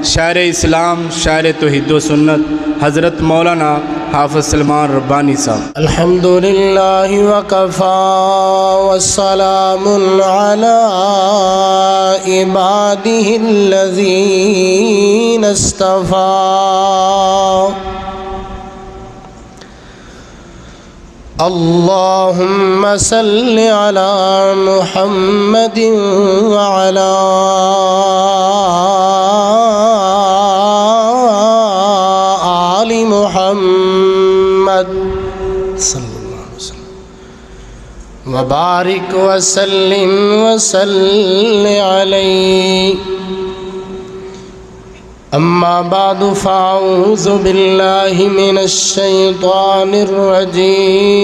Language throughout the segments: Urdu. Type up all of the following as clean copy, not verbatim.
شاعر اسلام، شاعر توحید و سنت حضرت مولانا حافظ سلمان ربانی صاحب۔ الحمدللہ وکفا والسلام علی عبادہ الذین اصطفیٰ۔ اللہم صل علی محمد وعلی آل محمد صلی اللہ علیہ وسلم وبارک وسلم وصل علیہ۔ اما بعد فاعوذ باللہ من الشیطان الرجیم۔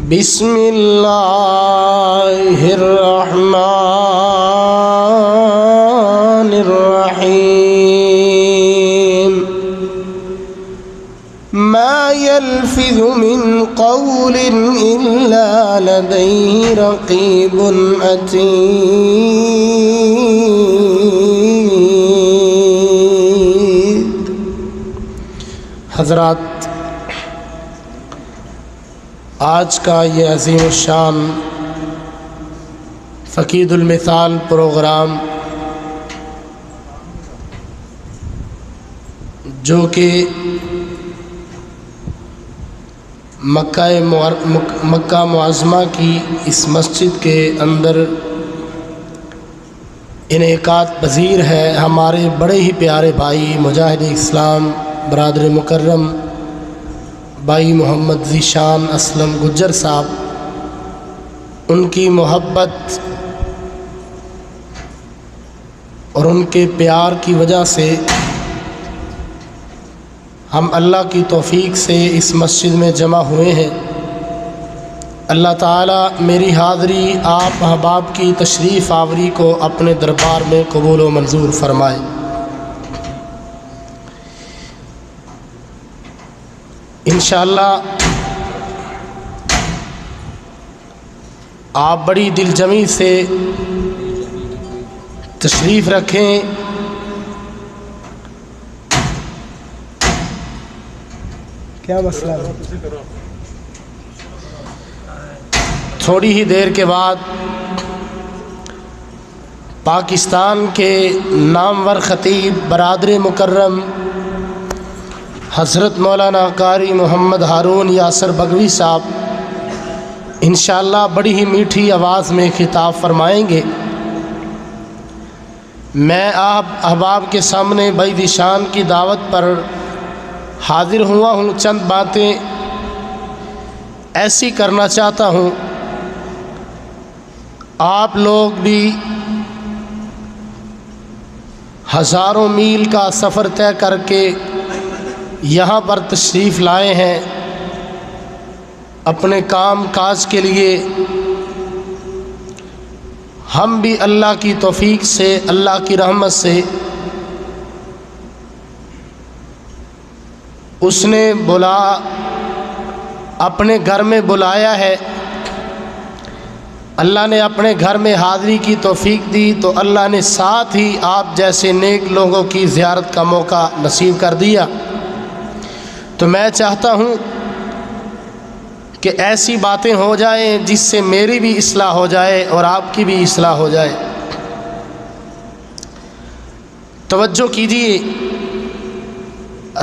بسم اللہ الرحمن الرحیم۔ ما يلفظ من قول إلا لديه رقيب عتيد۔ حضرات، آج کا یہ عظیم الشان فقید المثال پروگرام جو کہ مکہ معظمہ کی اس مسجد کے اندر انعقاد پذیر ہے، ہمارے بڑے ہی پیارے بھائی مجاہد اسلام برادر مکرم بھائی محمد ذیشان اسلم گجر صاحب، ان کی محبت اور ان کے پیار کی وجہ سے ہم اللہ کی توفیق سے اس مسجد میں جمع ہوئے ہیں۔ اللہ تعالیٰ میری حاضری آپ احباب کی تشریف آوری کو اپنے دربار میں قبول و منظور فرمائے۔ انشاءاللہ آپ بڑی دل جمی سے تشریف رکھیں۔ کیا مسئلہ ہے؟ تھوڑی ہی دیر کے بعد پاکستان کے نامور خطیب برادر مکرم حضرت مولانا قاری محمد ہارون یاسر بگوی صاحب انشاءاللہ بڑی ہی میٹھی آواز میں خطاب فرمائیں گے۔ میں آپ احباب کے سامنے بھائی ذیشان کی دعوت پر حاضر ہوا ہوں، چند باتیں ایسی کرنا چاہتا ہوں۔ آپ لوگ بھی ہزاروں میل کا سفر طے کر کے یہاں پر تشریف لائے ہیں اپنے کام کاج کے لیے۔ ہم بھی اللہ کی توفیق سے، اللہ کی رحمت سے اس نے اپنے گھر میں بلایا ہے، اللہ نے اپنے گھر میں حاضری کی توفیق دی، تو اللہ نے ساتھ ہی آپ جیسے نیک لوگوں کی زیارت کا موقع نصیب کر دیا۔ تو میں چاہتا ہوں کہ ایسی باتیں ہو جائیں جس سے میری بھی اصلاح ہو جائے اور آپ کی بھی اصلاح ہو جائے۔ توجہ کیجیے،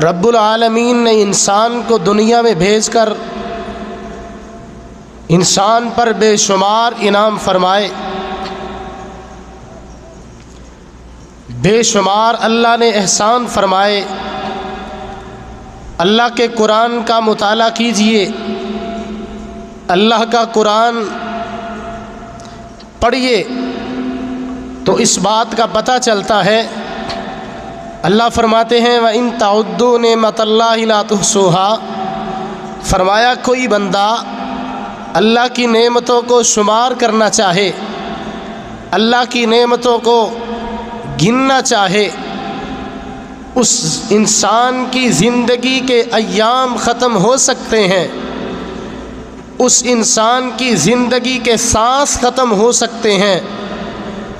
رب العالمین نے انسان کو دنیا میں بھیج کر انسان پر بے شمار انعام فرمائے، بے شمار اللہ نے احسان فرمائے۔ اللہ کے قرآن کا مطالعہ کیجئے، اللہ کا قرآن پڑھیے تو اس بات کا پتہ چلتا ہے۔ اللہ فرماتے ہیں وَإِن تَعُدُّوا نِعْمَتَ اللَّهِ لَا تُحْصُوهَا، فرمایا کوئی بندہ اللہ کی نعمتوں کو شمار کرنا چاہے، اللہ کی نعمتوں کو گننا چاہے، اس انسان کی زندگی کے ایام ختم ہو سکتے ہیں اس انسان کی زندگی کے سانس ختم ہو سکتے ہیں،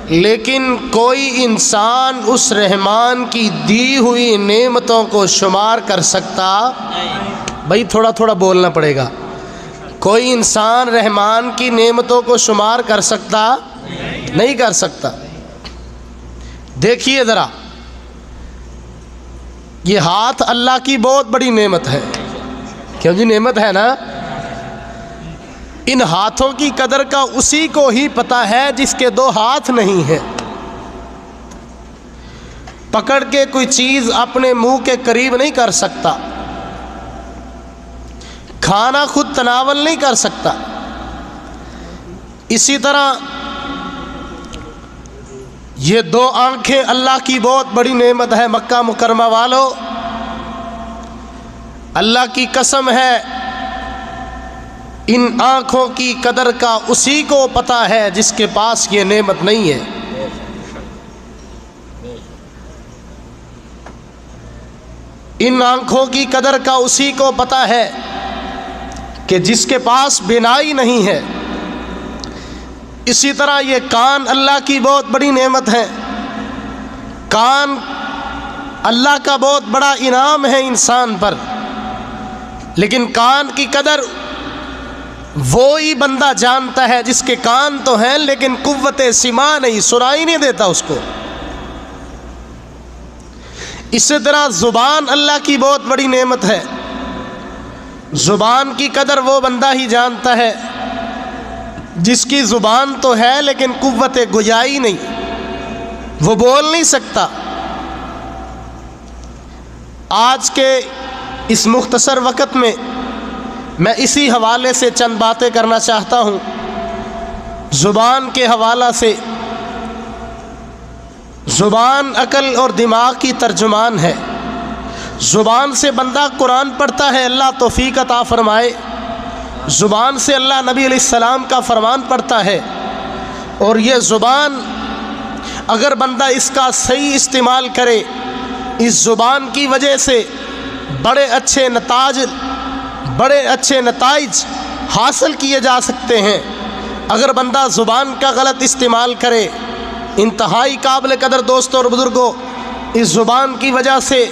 لیکن کوئی انسان اس رحمان کی دی ہوئی نعمتوں کو شمار کر سکتا؟ بھائی تھوڑا تھوڑا بولنا پڑے گا۔ کوئی انسان رحمان کی نعمتوں کو شمار کر سکتا؟ نہیں کر سکتا۔ دیکھیے ذرا، یہ ہاتھ اللہ کی بہت بڑی نعمت ہے، کیوں جی نعمت ہے نا؟ ان ہاتھوں کی قدر کا اسی کو ہی پتہ ہے جس کے دو ہاتھ نہیں ہیں۔ پکڑ کے کوئی چیز اپنے منہ کے قریب نہیں کر سکتا، کھانا خود تناول نہیں کر سکتا۔ اسی طرح یہ دو آنکھیں اللہ کی بہت بڑی نعمت ہے۔ مکہ مکرمہ والو، اللہ کی قسم ہے، ان آنکھوں کی قدر کا اسی کو پتہ ہے جس کے پاس یہ نعمت نہیں ہے۔ ان آنکھوں کی قدر کا اسی کو پتہ ہے کہ جس کے پاس بینائی نہیں ہے۔ اسی طرح یہ کان اللہ کی بہت بڑی نعمت ہے۔ کان اللہ کا بہت بڑا انعام ہے انسان پر، لیکن کان کی قدر وہی بندہ جانتا ہے جس کے کان تو ہیں لیکن قوت سماع نہیں، سنائی نہیں دیتا اس کو۔ اسی طرح زبان اللہ کی بہت بڑی نعمت ہے۔ زبان کی قدر وہ بندہ ہی جانتا ہے جس کی زبان تو ہے لیکن قوت گویائی نہیں، وہ بول نہیں سکتا۔ آج کے اس مختصر وقت میں میں اسی حوالے سے چند باتیں کرنا چاہتا ہوں۔ زبان کے حوالہ سے، زبان عقل اور دماغ کی ترجمان ہے۔ زبان سے بندہ قرآن پڑھتا ہے، اللہ توفیق عطا فرمائے۔ زبان سے اللہ نبی علیہ السلام کا فرمان پڑھتا ہے، اور یہ زبان اگر بندہ اس کا صحیح استعمال کرے، اس زبان کی وجہ سے بڑے اچھے نتائج حاصل کیے جا سکتے ہیں۔ اگر بندہ زبان کا غلط استعمال کرے، انتہائی قابل قدر دوستوں اور بزرگوں، اس زبان کی وجہ سے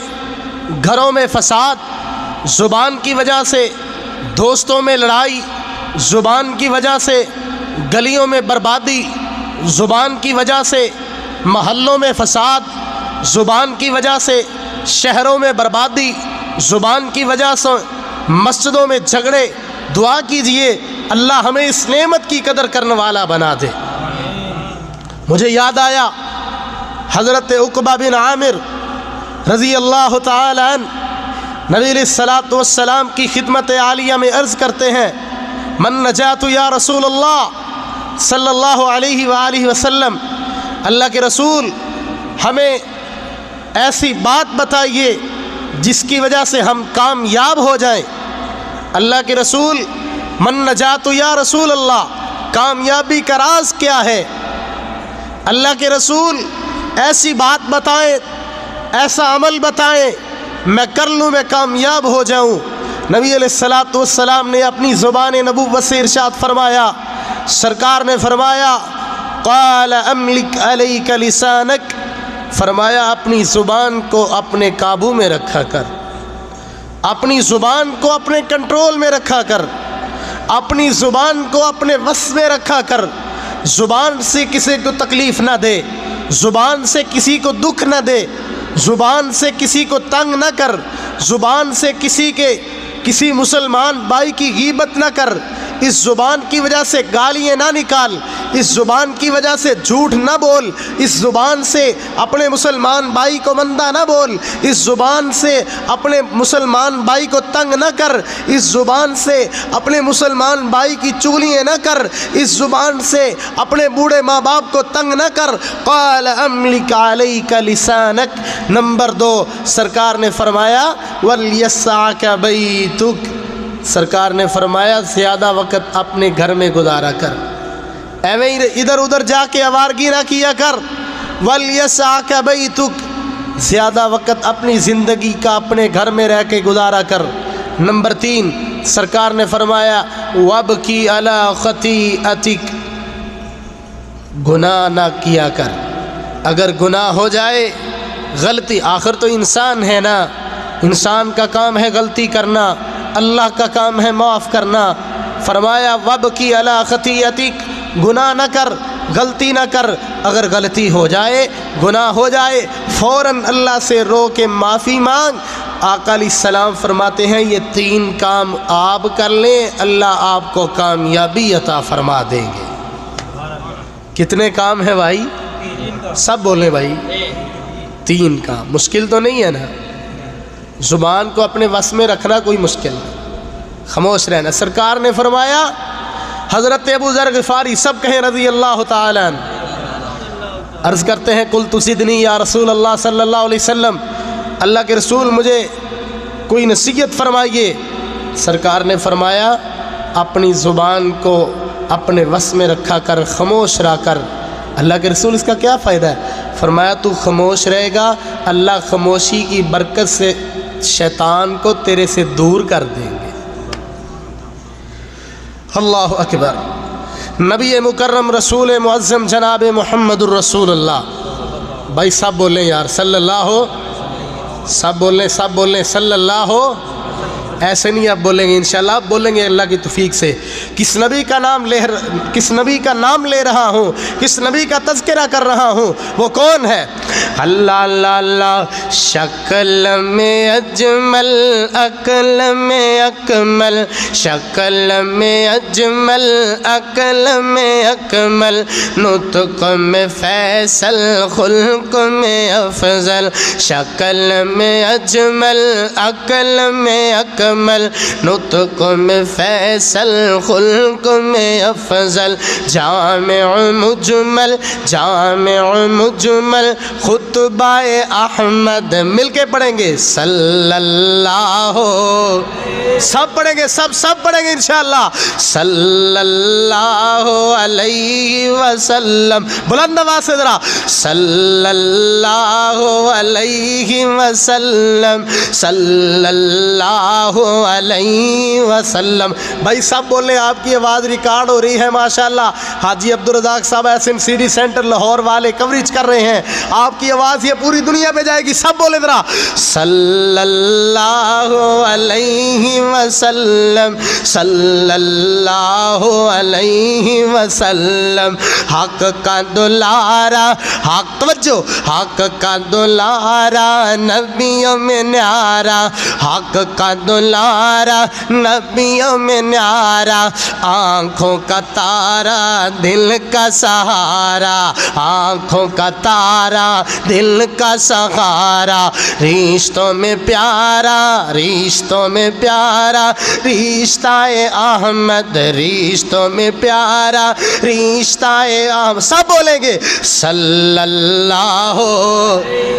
گھروں میں فساد، زبان کی وجہ سے دوستوں میں لڑائی، زبان کی وجہ سے گلیوں میں بربادی، زبان کی وجہ سے محلوں میں فساد، زبان کی وجہ سے شہروں میں بربادی، زبان کی وجہ سے مسجدوں میں جھگڑے۔ دعا کیجئے اللہ ہمیں اس نعمت کی قدر کرنے والا بنا دے۔ مجھے یاد آیا حضرت عقبہ بن عامر رضی اللہ تعالی عنہ نبی علیہ الصلاۃ والسلام کی خدمت عالیہ میں عرض کرتے ہیں، من نجات یا رسول اللہ صلی اللہ علیہ وآلہ وسلم، اللہ کے رسول ہمیں ایسی بات بتائیے جس کی وجہ سے ہم کامیاب ہو جائیں۔ اللہ کے رسول، من نجات یا رسول اللہ، کامیابی کا راز کیا ہے؟ اللہ کے رسول ایسی بات بتائیں، ایسا عمل بتائیں میں کر لوں، میں کامیاب ہو جاؤں۔ نبی علیہ الصلاۃ والسلام نے اپنی زبان نبوت سے ارشاد فرمایا، سرکار نے فرمایا، قال املک علیک لسانک، فرمایا اپنی زبان کو اپنے قابو میں رکھا کر، اپنی زبان کو اپنے کنٹرول میں رکھا کر، اپنی زبان کو اپنے وس میں رکھا کر۔ زبان سے کسی کو تکلیف نہ دے، زبان سے کسی کو دکھ نہ دے، زبان سے کسی کو تنگ نہ کر، زبان سے کسی مسلمان بھائی کی غیبت نہ کر، اس زبان کی وجہ سے گالیاں نہ نکال، اس زبان کی وجہ سے جھوٹ نہ بول، اس زبان سے اپنے مسلمان بھائی کو مندہ نہ بول، اس زبان سے اپنے مسلمان بھائی کو تنگ نہ کر، اس زبان سے اپنے مسلمان بھائی کی چغلیاں نہ کر، اس زبان سے اپنے بوڑھے ماں باپ کو تنگ نہ کر۔ قال املک علیک لسانک۔ نمبر 2، سرکار نے فرمایا ولیسعک بیتک، سرکار نے فرمایا زیادہ وقت اپنے گھر میں گزارا کر، ایویں ادھر ادھر جا کے آوارگی نہ کیا کر۔ ولیسعک بیتک، زیادہ وقت اپنی زندگی کا اپنے گھر میں رہ کے گزارا کر۔ نمبر 3 سرکار نے فرمایا وَابْكِ عَلَىٰ خَطِيئَتِكَ، گناہ نہ کیا کر. اگر گناہ ہو جائے، غلطی، آخر تو انسان ہے نا، انسان کا کام ہے غلطی کرنا، اللہ کا کام ہے معاف کرنا. فرمایا وَابْكِ عَلَىٰ خَطِيئَتِكَ، گناہ نہ کر، غلطی نہ کر. اگر غلطی ہو جائے، گناہ ہو جائے، فوراً اللہ سے رو کے معافی مانگ. آقا علیہ السلام فرماتے ہیں یہ 3 کام آپ کر لیں، اللہ آپ کو کامیابی عطا فرما دیں گے. کتنے کام ہیں بھائی؟ سب بولیں بھائی. 3 کام. مشکل تو نہیں ہے نا؟ زبان کو اپنے وس میں رکھنا کوئی مشکل نہیں، خاموش رہنا. سرکار نے فرمایا، حضرت ابو ذر غفاری، سب کہیں رضی اللہ تعالیٰ عنہ، عرض کرتے ہیں قلت زدنی یا رسول اللہ صلی اللہ علیہ وسلم، اللہ کے رسول مجھے کوئی نصیحت فرمائیے. سرکار نے فرمایا اپنی زبان کو اپنے وس میں رکھا کر، خاموش رہا کر. اللہ کے رسول اس کا کیا فائدہ ہے؟ فرمایا تو خاموش رہے گا، اللہ خاموشی کی برکت سے شیطان کو تیرے سے دور کر دیں گے. اللہ اکبر. نبی مکرم رسول معظم جناب محمد الرسول اللہ. بھائی سب بولیں یار صلی اللہ ہو، سب بولیں، سب بولیں صلی اللہ ہو. ایسے نہیں آپ بولیں گے انشاءاللہ، آپ بولیں گے اللہ کی توفیق سے. کس نبی کا نام لے رہا ہوں، کس نبی کا تذکرہ کر رہا ہوں، وہ کون ہے؟ اللہ اللہ اللہ. شکل میں اجمل، عقل میں اکمل، شکل میں اجمل، عقل میں اکمل، نطق میں فیصل، خلق میں افضل. شکل میں اجمل، عقل میں اکمل، نطق میں فیصل، خلق میں افضل. جامع مجمل، جامع مجمل، خطبہ احمد. مل کے پڑھیں گے صلی اللہ، سب پڑھیں گے، سب پڑھیں گے انشاءاللہ. صلی اللہ علیہ وسلم. بلند آواز سے ذرا صلی اللہ علیہ وسلم، صلی اللہ علیہ وسلم. بھائی سب بولیں، آپ کی آواز ریکارڈ ہو رہی ہے ماشاءاللہ. حاجی عبدالرزاق صاحب SNCD سینٹر لاہور والے کوریج کر رہے ہیں. آپ کی آواز یہ پوری دنیا پہ جائے گی. سب بولیں ذرا صلی اللہ علیہ وسلم، صلی اللہ علیہ وسلم. حق کا دلارا، حق، توجہ، حق کا دلارا نبیوں میں نیارا، حق کا دلارا نبیوں میں نیارا. آنکھوں کا تارا دل کا سہارا، آنکھوں کا تارا دل کا سہارا. رشتوں میں پیارا، رشتوں میں پیارا، رشتہ احمد، رشتوں میں پیارا، رشتہ احمد. سب بولیں گے صلی اللہ،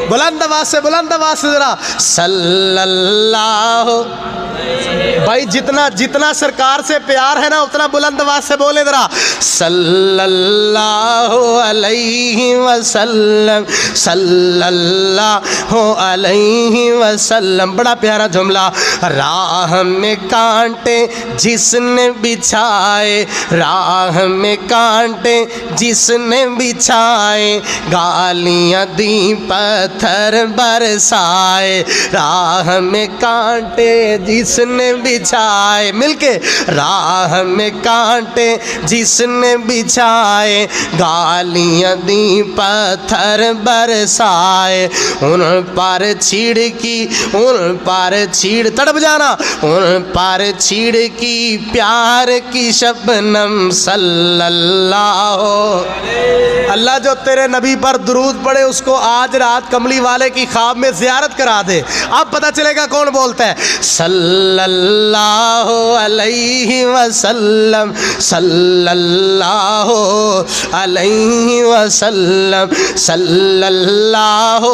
بلند آواز سے، بلند آواز سے ذرا صلی اللہ. بھائی جتنا سرکار سے پیار ہے نا اتنا بلند آواز سے بولے ذرا صلی اللہ علیہ وسلم، صلی اللہ علیہ وسلم. بڑا پیارا جملہ. راہ میں کانٹے جس نے بچھائے، راہ میں کانٹے جس نے بچھائے، گالیاں دی پتھر برسائے. راہ میں کانٹے جس نے بچھائے، مل کے راہ میں کانٹے جس نے بچھائے، گالیاں دی پتھر برسائے. ان پر چھڑکی، ان پر تڑپ جانا، ان پر چھڑکی پیار کی شبنم. صلی اللہ. اللہ جو تیرے نبی پر درود پڑھے اس کو آج رات کملی والے کی خواب میں زیارت کرا دے. اب پتہ چلے گا کون بولتا ہے صلی اللہ علیہ وسلم، صلی اللہ علیہ وسلم، صلی اللہ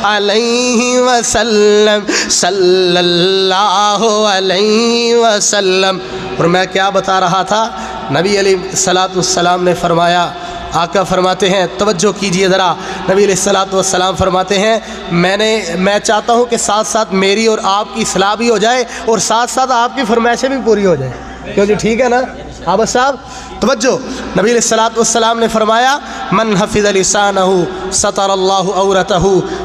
علیہ وسلم، صلی اللہ علیہ وسلم. اور میں کیا بتا رہا تھا؟ نبی علیہ الصلوۃ والسلام نے فرمایا آقا فرماتے ہیں توجہ کیجئے ذرا، نبی علیہ الصلوۃ والسلام فرماتے ہیں میں چاہتا ہوں کہ ساتھ ساتھ میری اور آپ کی اصلاح بھی ہو جائے اور ساتھ ساتھ آپ کی فرمائشیں بھی پوری ہو جائیں، کیوں جی ٹھیک ہے نا عابد صاحب؟ توجہ، نبی علیہ الصلوۃ والسلام نے فرمایا من حفظ لسانہ سطر اللہ عورتہ،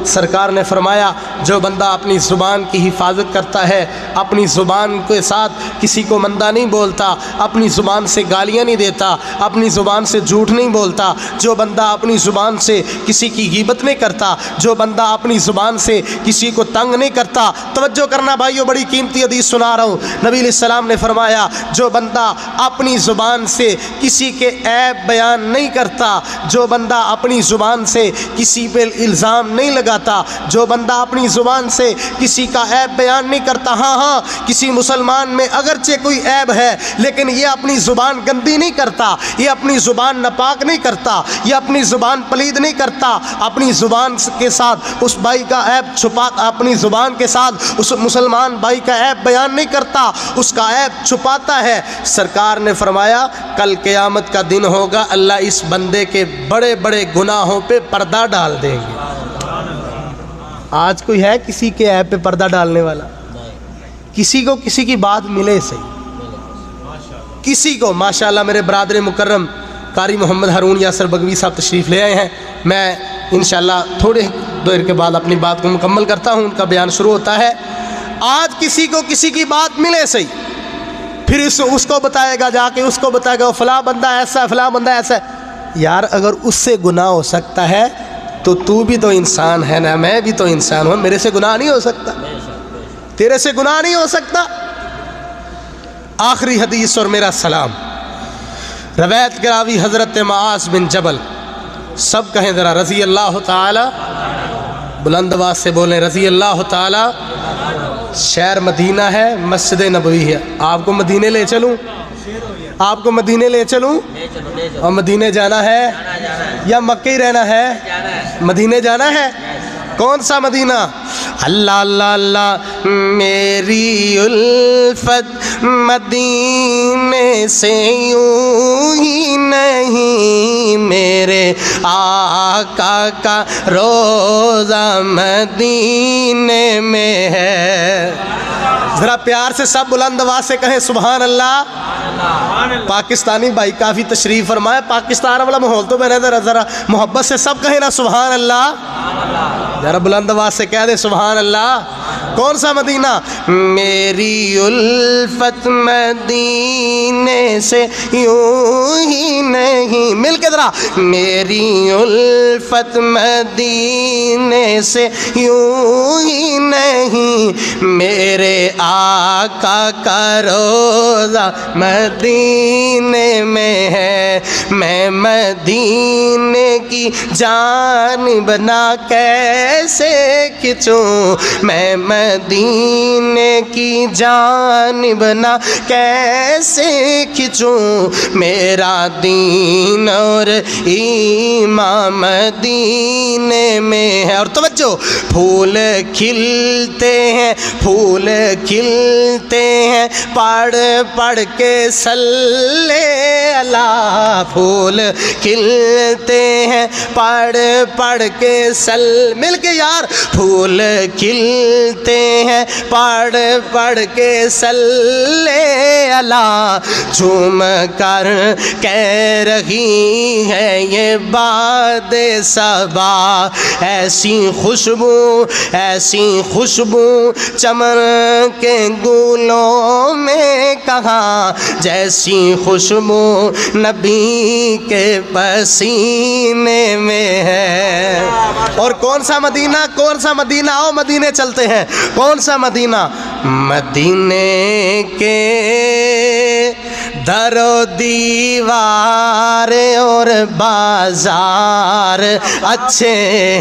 سرکار نے فرمایا جو بندہ اپنی زبان کی حفاظت کرتا ہے، اپنی زبان کے ساتھ کسی کو مندہ نہیں بولتا، اپنی زبان سے گالیاں نہیں دیتا، اپنی زبان سے جھوٹ نہیں بولتا، جو بندہ اپنی زبان سے کسی کی غیبت نہیں کرتا، جو بندہ اپنی زبان سے کسی کو تنگ نہیں کرتا، توجہ کرنا بھائیو، بڑی قیمتی حدیث سنا رہا ہوں، نبی علیہ السلام نے فرمایا جو بندہ اپنی زبان سے کسی کے عیب بیان نہیں کرتا، جو بندہ اپنی زبان سے کسی پہ الزام نہیں لگاتا، جو بندہ اپنی زبان سے کسی کا عیب بیان نہیں کرتا، ہاں کسی مسلمان میں اگرچہ کوئی عیب ہے لیکن یہ اپنی زبان گندی نہیں کرتا، یہ اپنی زبان ناپاک نہیں کرتا، یہ اپنی زبان پلید نہیں کرتا، اپنی زبان کے ساتھ اس بھائی کا عیب چھپاتا، اپنی زبان کے ساتھ اس مسلمان بھائی کا عیب بیان نہیں کرتا، اس کا عیب چھپاتا ہے، سرکار نے فرمایا کل قیامت کا دن ہوگا، اللہ اس بندے کے بڑے بڑے گناہوں پہ پردہ ڈال دیں گے۔ آج کوئی ہے کسی کے عیب پہ پردہ ڈالنے والا؟ کسی کو کسی کی بات ملے صحیح، کسی کو ماشاءاللہ میرے برادر مکرم قاری محمد ہارون یاسر بگوی صاحب تشریف لے آئے ہیں، میں انشاءاللہ تھوڑے دیر کے بعد اپنی بات کو مکمل کرتا ہوں، ان کا بیان شروع ہوتا ہے۔ آج کسی کو کسی کی بات ملے صحیح، پھر اس کو بتائے گا، جا کے اس کو بتائے گا فلاں بندہ ایسا ہے، فلاں بندہ ایسا ہے۔ یار اگر اس سے گناہ ہو سکتا ہے تو بھی تو انسان ہے نا، میں بھی تو انسان ہوں، میرے سے گناہ نہیں ہو سکتا، تیرے سے گناہ نہیں ہو سکتا۔ آخری حدیث اور میرا سلام، روایت کراوی حضرت معاذ بن جبل، سب کہیں ذرا رضی اللہ تعالی، بلند آواز سے بولیں رضی اللہ تعالی۔ شہر مدینہ ہے، مسجد نبوی ہے، آپ کو مدینے لے چلوں؟ آپ کو مدینے لے چلوں؟ اور مدینے جانا ہے یا مکہ ہی رہنا ہے؟ مدینے جانا ہے۔ کون سا مدینہ؟ اللہ اللہ اللہ، میری الفت مدینے سے یوں ہی نہیں، میرے آقا کا روضہ مدینے میں ہے۔ ذرا پیار سے سب بلند آواز سے کہیں سبحان اللہ۔ پاکستانی بھائی کافی تشریف فرمائے، پاکستان والا ماحول تو میں نے ذرا محبت سے سب کہیں نا سبحان اللہ، ذرا بلند آواز سے کہہ دے سبحان اللہ۔ کون سا مدینہ؟ میری الفت مدینے سے یوں ہی نہیں، مل کے ذرا، میری الفت مدینے سے یوں ہی نہیں، میرے آقا کا روضہ مدینے میں ہے، میں مدینے کی جانب نہ کیسے کھنچوں، میں مدینے کی جانب نہ کیسے کھنچوں، میرا دین اور ایمان مدینے میں ہے۔ اور توجہ، پھول کھلتے ہیں، پھول کھلتے ہیں، پڑھ پڑھ کے صلی اللہ، پھول کھلتے ہیں پڑھ پڑھ کے مل کے یار، پھول کھلتے ہیں پڑھ پڑھ کے صلی اللہ، جھوم کر کہہ رہی ہے یہ باد صبا، ایسی خوشبو ایسی خوشبو چمن کے گلوں میں کہاں، جیسی خوشبو نبی کے پسینے میں ہے۔ اور کون سا مدینہ؟ کون سا مدینہ؟ آؤ مدینے چلتے ہیں۔ کون سا مدینہ؟ مدینے کے در و دیوار اور بازار اچھے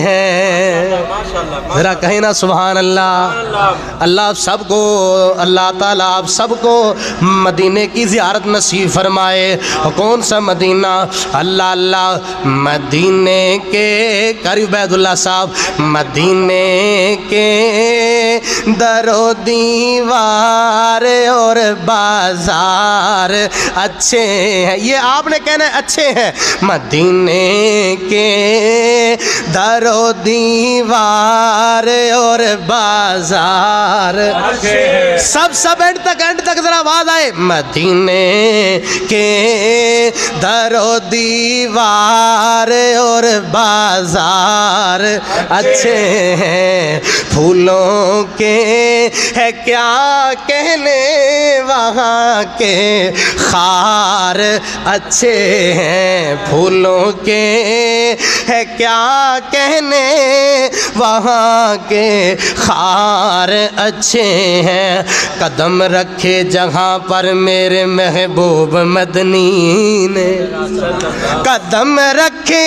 ہیں، ذرا کہیں نا سبحان اللہ۔ اللہ آپ سب کو، اللہ تعالیٰ آپ سب کو مدینے کی زیارت نصیب فرمائے۔ کون سا مدینہ؟ اللہ اللہ، مدینے کے قریب عبید اللہ صاحب، مدینے کے در و دیوار اور بازار اچھے ہیں. یہ آپ نے کہنا ہے اچھے ہیں. مدینے کے در و دیوار اور بازار سب اینڈ تک ذرا آواز آئے. مدینے کے در و دیوار اور بازار اچھے ہیں. پھولوں کے ہے کیا کہنے وہاں کے خار اچھے ہیں. پھولوں کے ہے کیا کہنے وہاں کے خار اچھے ہیں. قدم رکھے جہاں پر میرے محبوب مدنی نے, قدم رکھے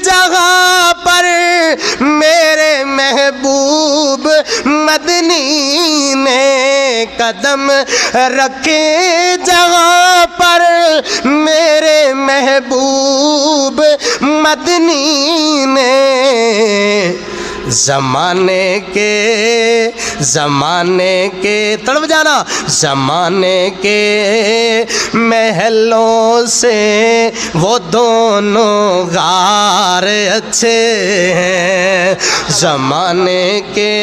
جہاں پر میرے محبوب مدنی نے, قدم رکھے جہاں پر میرے محبوب مدنی نے. زمانے کے تڑپ جانا, زمانے کے محلوں سے وہ دونوں غار اچھے ہیں. زمانے کے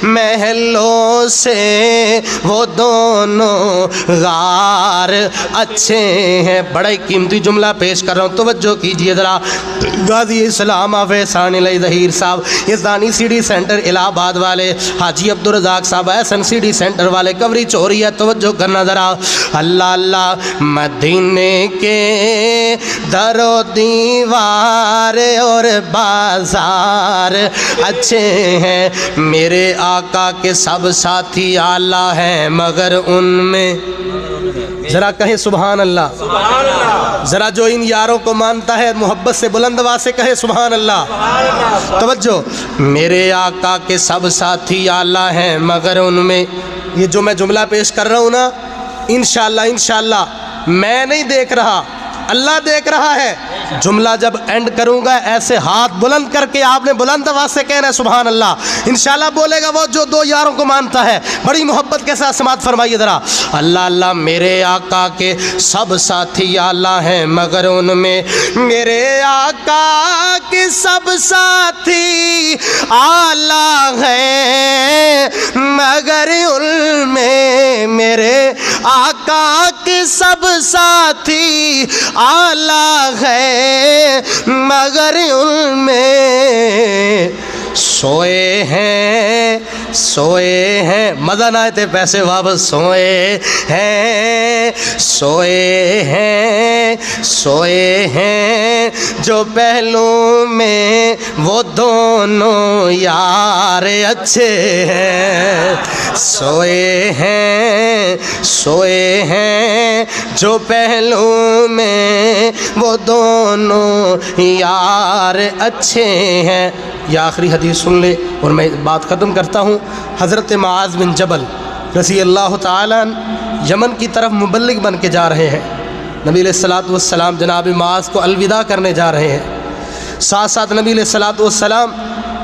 محلوں سے وہ دونوں غار اچھے ہیں. بڑا ہی قیمتی جملہ پیش کر رہا ہوں, توجہ کیجئے ذرا. غازی اسلام حافظ ثانی علی ظہیر صاحب, یہ ثانی سی ڈی سینٹر الہ آباد والے, حاجی عبدالرزاق صاحب ایسن سی ڈی سینٹر والے, کوری چوری ہے, توجہ کرنا ذرا. اللہ اللہ. مدینے کے در و دیوار اور بازار اچھے ہیں. میرے آقا کے سب ساتھی اعلیٰ ہیں مگر ان میں, ذرا کہیں سبحان اللہ. ذرا جو ان یاروں کو مانتا ہے محبت سے بلند آواز سے کہے سبحان اللہ. توجہ. میرے آقا کے سب ساتھی اعلیٰ ہیں مگر ان میں, یہ جو میں جملہ پیش کر رہا ہوں نا, انشاءاللہ میں نہیں دیکھ رہا, اللہ دیکھ رہا ہے. جملہ جب اینڈ کروں گا ایسے ہاتھ بلند کر کے آپ نے بلند آواز سے کہنا ہے سبحان اللہ. انشاءاللہ بولے گا وہ جو دو یاروں کو مانتا ہے. بڑی محبت کے ساتھ سماعت فرمائیے ذرا. اللہ اللہ. میرے آقا کے سب ساتھی اعلیٰ ہیں مگر ان میں, میرے آقا کے سب ساتھی اعلیٰ ہیں مگر ان میں, میرے آقا کے سب ساتھی اعلیٰ ہے مگر ان میں. سوئے ہیں مزہ نہ آئے تھے پیسے واپس. سوئے ہیں جو پہلو میں وہ دونوں یار اچھے ہیں. سوئے ہیں جو پہلو میں وہ دونوں یار اچھے ہیں. یہ آخری حدیث سن لے اور میں بات ختم کرتا ہوں. حضرت معاذ بن جبل رضی اللہ تعالیٰ یمن کی طرف مبلغ بن کے جا رہے ہیں. نبی علیہ الصلوۃ والسلام جناب معاذ کو الوداع کرنے جا رہے ہیں. ساتھ ساتھ نبی علیہ الصلوۃ والسلام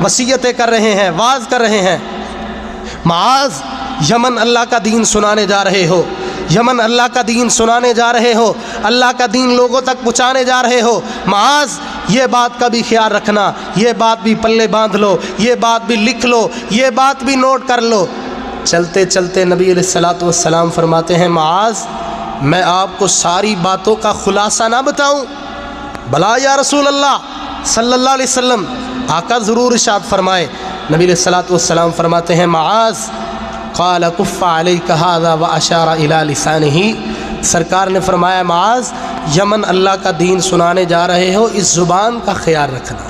وصیتیں کر رہے ہیں, واعظ کر رہے ہیں. معاذ یمن اللہ کا دین سنانے جا رہے ہو, یمن اللہ کا دین سنانے جا رہے ہو, اللہ کا دین لوگوں تک پہنچانے جا رہے ہو. معاذ یہ بات کا بھی خیال رکھنا, یہ بات بھی پلے باندھ لو, یہ بات بھی لکھ لو, یہ بات بھی نوٹ کر لو. چلتے چلتے نبی علیہ الصلوۃ والسلام فرماتے ہیں معاذ میں آپ کو ساری باتوں کا خلاصہ نہ بتاؤں؟ بلا یا رسول اللہ صلی اللہ علیہ وسلم. آقا ضرور ارشاد فرمائے. نبی علیہ الصلوۃ والسلام فرماتے ہیں معاذ قال کف علیک ھذا واشار الی لسانہ. سرکار نے فرمایا معاذ یمن اللہ کا دین سنانے جا رہے ہو, اس زبان کا خیال رکھنا,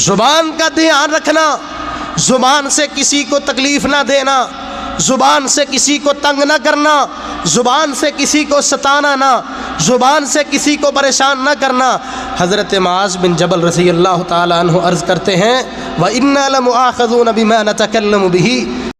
زبان کا دھیان رکھنا, زبان سے کسی کو تکلیف نہ دینا, زبان سے کسی کو تنگ نہ کرنا, زبان سے کسی کو ستانا نہ, زبان سے کسی کو پریشان نہ کرنا. حضرت معاذ بن جبل رضی اللہ تعالیٰ عنہ عرض کرتے ہیں وَإِنَّا لَمُؤَاخَذُونَ بِمَا نَتَكَلَّمُ بِهِ.